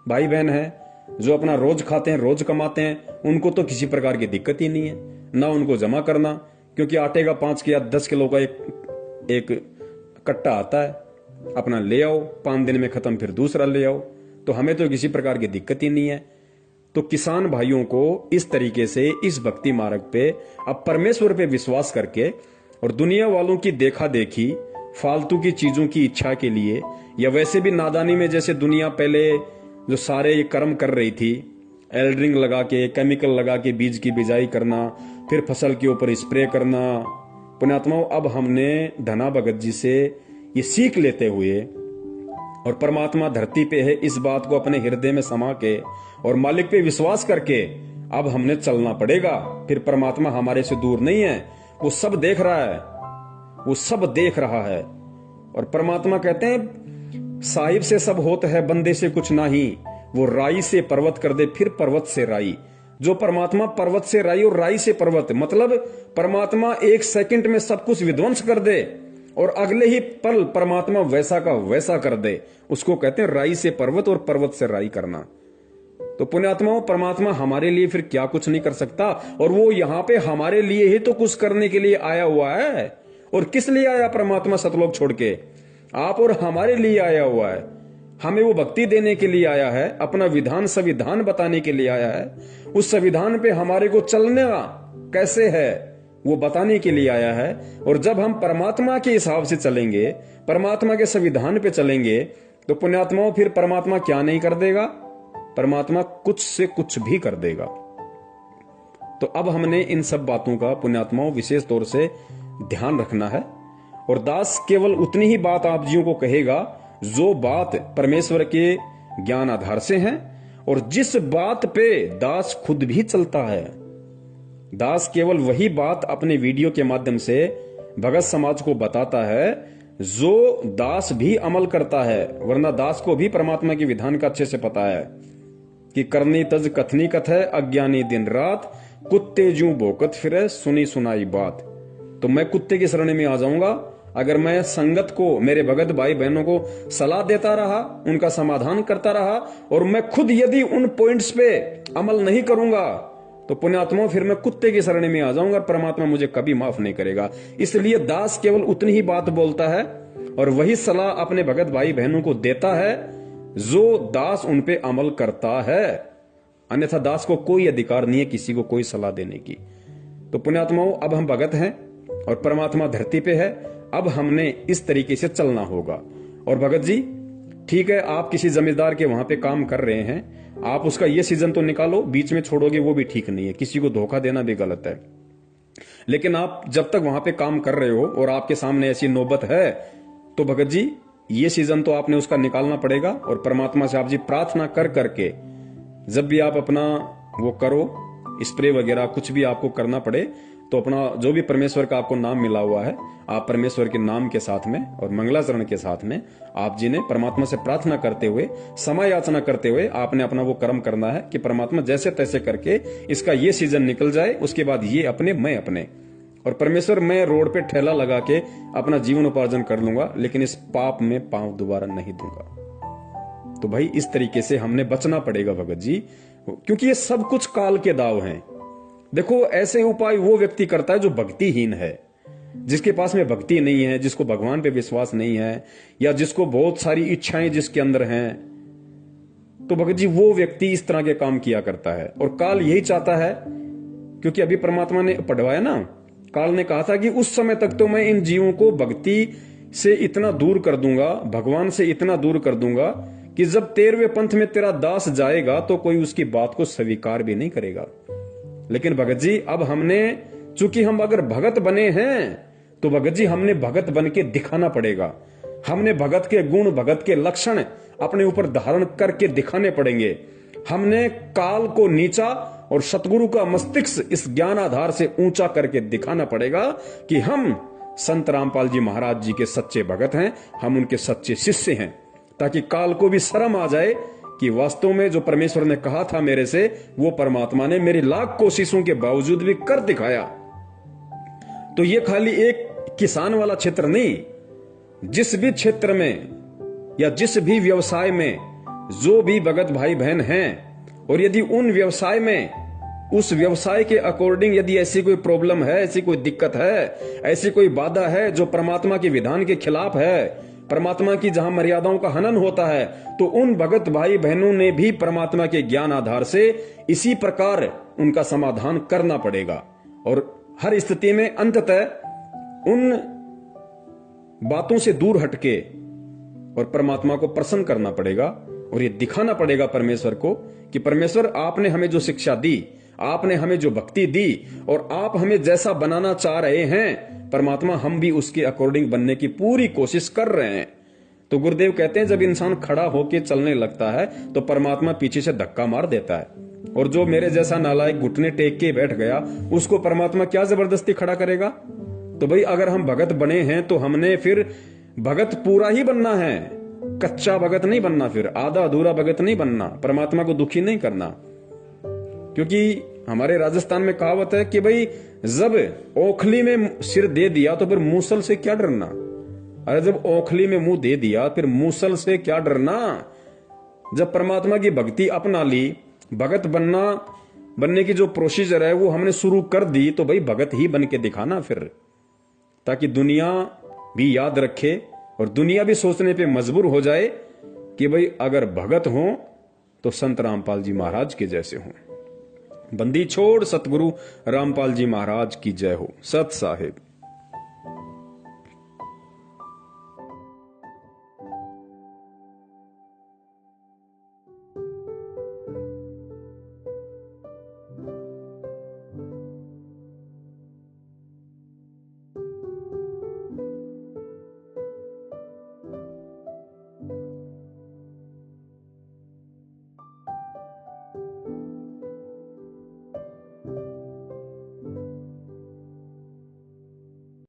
भाई बहन हैं, जो अपना रोज खाते हैं, रोज कमाते हैं, उनको तो किसी प्रकार की दिक्कत ही नहीं है ना उनको जमा करना, क्योंकि आटे का 5 या 10 किलो का एक कट्टा आता है, अपना ले आओ, 5 दिन में खत्म, फिर दूसरा ले आओ। तो हमें तो किसी प्रकार की दिक्कत ही नहीं है। तो किसान भाइयों को इस तरीके से इस भक्ति मार्ग पे अब परमेश्वर पे विश्वास करके और दुनिया वालों की देखा देखी, फालतू की चीजों की इच्छा के लिए, या वैसे भी नादानी में जैसे दुनिया पहले जो सारे ये कर्म कर रही थी, एल्ड्रिंग लगा के, केमिकल लगा के बीज की बिजाई करना, फिर फसल के ऊपर स्प्रे करना। पुण्यात्माओं, अब हमने धना भगत जी से ये सीख लेते हुए, और परमात्मा धरती पे है इस बात को अपने हृदय में समा के और मालिक पे विश्वास करके अब हमने चलना पड़ेगा। फिर परमात्मा हमारे से दूर नहीं है, वो सब देख रहा है, वो सब देख रहा है। और परमात्मा कहते हैं साहिब से सब होता है, बंदे से कुछ नहीं। वो राई से पर्वत कर दे, फिर पर्वत से राई। जो परमात्मा पर्वत से राई और राई से पर्वत, मतलब परमात्मा 1 सेकंड में सब कुछ विध्वंस कर दे और अगले ही पल परमात्मा वैसा का वैसा कर दे, उसको कहते हैं राई से पर्वत और पर्वत से राई करना। तो पुण्यात्माओं, परमात्मा हमारे लिए फिर क्या कुछ नहीं कर सकता, और वो यहां पे हमारे लिए ही तो कुछ करने के लिए आया हुआ है। और किस लिए आया परमात्मा सतलोक छोड़ के? आप और हमारे लिए आया हुआ है। हमें वो भक्ति देने के लिए आया है, अपना विधान संविधान बताने के लिए आया है। उस संविधान पे हमारे को चलना कैसे है वो बताने के लिए आया है। और जब हम परमात्मा के हिसाब से चलेंगे, परमात्मा के संविधान पे चलेंगे, तो पुण्यात्माओं फिर परमात्मा क्या नहीं कर देगा? परमात्मा कुछ से कुछ भी कर देगा। तो अब हमने इन सब बातों का पुण्यात्माओं विशेष तौर से ध्यान रखना है। और दास केवल उतनी ही बात आप जियों को कहेगा जो बात परमेश्वर के ज्ञान आधार से है, और जिस बात पे दास खुद भी चलता है। दास केवल वही बात अपने वीडियो के माध्यम से भगत समाज को बताता है जो दास भी अमल करता है। वरना दास को भी परमात्मा के विधान का अच्छे से पता है कि करनी तज कथनी कथ है, अज्ञानी दिन रात, कुत्ते जू भोकत फिरे, सुनी सुनाई बात। तो मैं कुत्ते की शरण में आ जाऊंगा अगर मैं संगत को, मेरे भगत भाई बहनों को सलाह देता रहा, उनका समाधान करता रहा, और मैं खुद यदि उन पॉइंट्स पे अमल नहीं करूंगा, तो पुण्यात्मा फिर मैं कुत्ते की शरण में आ जाऊंगा, परमात्मा मुझे कभी माफ नहीं करेगा। इसलिए दास केवल उतनी ही बात बोलता है और वही सलाह अपने भगत भाई बहनों को देता है जो दास उन पे अमल करता है। अन्यथा दास को कोई अधिकार नहीं है किसी को कोई सलाह देने की। तो पुण्यात्माओं, अब हम भगत हैं और परमात्मा धरती पे है। अब हमने इस तरीके से चलना होगा। और भगत जी, ठीक है, आप किसी जमींदार के वहां पे काम कर रहे हैं, आप उसका ये सीजन तो निकालो, बीच में छोड़ोगे वो भी ठीक नहीं है, किसी को धोखा देना भी गलत है। लेकिन आप जब तक वहां पे काम कर रहे हो और आपके सामने ऐसी नौबत है, तो भगत जी ये सीजन तो आपने उसका निकालना पड़ेगा। और परमात्मा से आप जी प्रार्थना कर करके जब भी आप अपना वो करो, स्प्रे वगैरह कुछ भी आपको करना पड़े, तो अपना जो भी परमेश्वर का आपको नाम मिला हुआ है, आप परमेश्वर के नाम के साथ में और मंगलाचरण के साथ में आप जी ने परमात्मा से प्रार्थना करते हुए, समय याचना करते हुए आपने अपना वो कर्म करना है कि परमात्मा जैसे तैसे करके इसका ये सीजन निकल जाए, उसके बाद ये अपने मैं अपने। और परमेश्वर, मैं रोड पे ठेला लगा के अपना जीवन उपार्जन कर लूंगा, लेकिन इस पाप में पांव दोबारा नहीं दूंगा। तो भाई इस तरीके से हमने बचना पड़ेगा भगत जी, क्योंकि ये सब कुछ काल के दाव हैं। देखो, ऐसे उपाय वो व्यक्ति करता है जो भक्तिहीन है, जिसके पास में भक्ति नहीं है, जिसको भगवान पे विश्वास नहीं है, या जिसको बहुत सारी इच्छाएं जिसके अंदर हैं। तो भगत जी वो व्यक्ति इस तरह के काम किया करता है। और काल यही चाहता है, क्योंकि अभी परमात्मा ने पढ़वाया ना, काल ने कहा था कि उस समय तक तो मैं इन जीवों को भक्ति से इतना दूर कर दूंगा, भगवान से इतना दूर कर दूंगा कि जब 13वें पंथ में तेरा दास जाएगा तो कोई उसकी बात को स्वीकार भी नहीं करेगा। लेकिन भगत जी, अब हमने, चूंकि हम अगर भगत बने हैं, तो भगत जी हमने भगत बन के दिखाना पड़ेगा। हमने भगत के गुण, भगत के लक्षण अपने ऊपर धारण करके दिखाने पड़ेंगे। हमने काल को नीचा और सतगुरु का मस्तिष्क इस ज्ञान आधार से ऊंचा करके दिखाना पड़ेगा कि हम संत रामपाल जी महाराज जी के सच्चे भगत हैं, हम उनके सच्चे शिष्य हैं, ताकि काल को भी शर्म आ जाए कि वास्तव में जो परमेश्वर ने कहा था मेरे से, वो परमात्मा ने मेरी लाख कोशिशों के बावजूद भी कर दिखाया। तो ये खाली एक किसान वाला क्षेत्र नहीं, जिस भी क्षेत्र में या जिस भी व्यवसाय में जो भी भगत भाई बहन हैं, और यदि उन व्यवसाय में उस व्यवसाय के अकॉर्डिंग यदि ऐसी कोई प्रॉब्लम है, ऐसी कोई दिक्कत है, ऐसी कोई बाधा है जो परमात्मा के विधान के खिलाफ है, परमात्मा की जहां मर्यादाओं का हनन होता है, तो उन भगत भाई बहनों ने भी परमात्मा के ज्ञान आधार से इसी प्रकार उनका समाधान करना पड़ेगा। और हर स्थिति में अंततः उन बातों से दूर हटके और परमात्मा को प्रसन्न करना पड़ेगा, और ये दिखाना पड़ेगा परमेश्वर को कि परमेश्वर आपने हमें जो शिक्षा दी, आपने हमें जो भक्ति दी, और आप हमें जैसा बनाना चाह रहे हैं परमात्मा, हम भी उसके अकॉर्डिंग बनने की पूरी कोशिश कर रहे हैं। तो गुरुदेव कहते हैं जब इंसान खड़ा होके चलने लगता है तो परमात्मा पीछे से धक्का मार देता है, और जो मेरे जैसा नालायक घुटने टेक के बैठ गया उसको परमात्मा क्या जबरदस्ती खड़ा करेगा। तो भाई अगर हम भगत बने हैं तो हमने फिर भगत पूरा ही बनना है, कच्चा भगत नहीं बनना, फिर आधा अधूरा भगत नहीं बनना, परमात्मा को दुखी नहीं करना। क्योंकि हमारे राजस्थान में कहावत है कि भाई जब ओखली में सिर दे दिया तो फिर मूसल से क्या डरना। अरे जब ओखली में मुंह दे दिया फिर मूसल से क्या डरना। जब परमात्मा की भक्ति अपना ली, भगत बनने की जो प्रोसीजर है वो हमने शुरू कर दी, तो भाई भगत ही बन के दिखाना फिर, ताकि दुनिया भी याद रखे और दुनिया भी सोचने पे मजबूर हो जाए कि भाई अगर भगत हो तो संत रामपाल जी महाराज के जैसे हों। बंदी छोड़ सतगुरु रामपाल जी महाराज की जय हो। सत साहिब।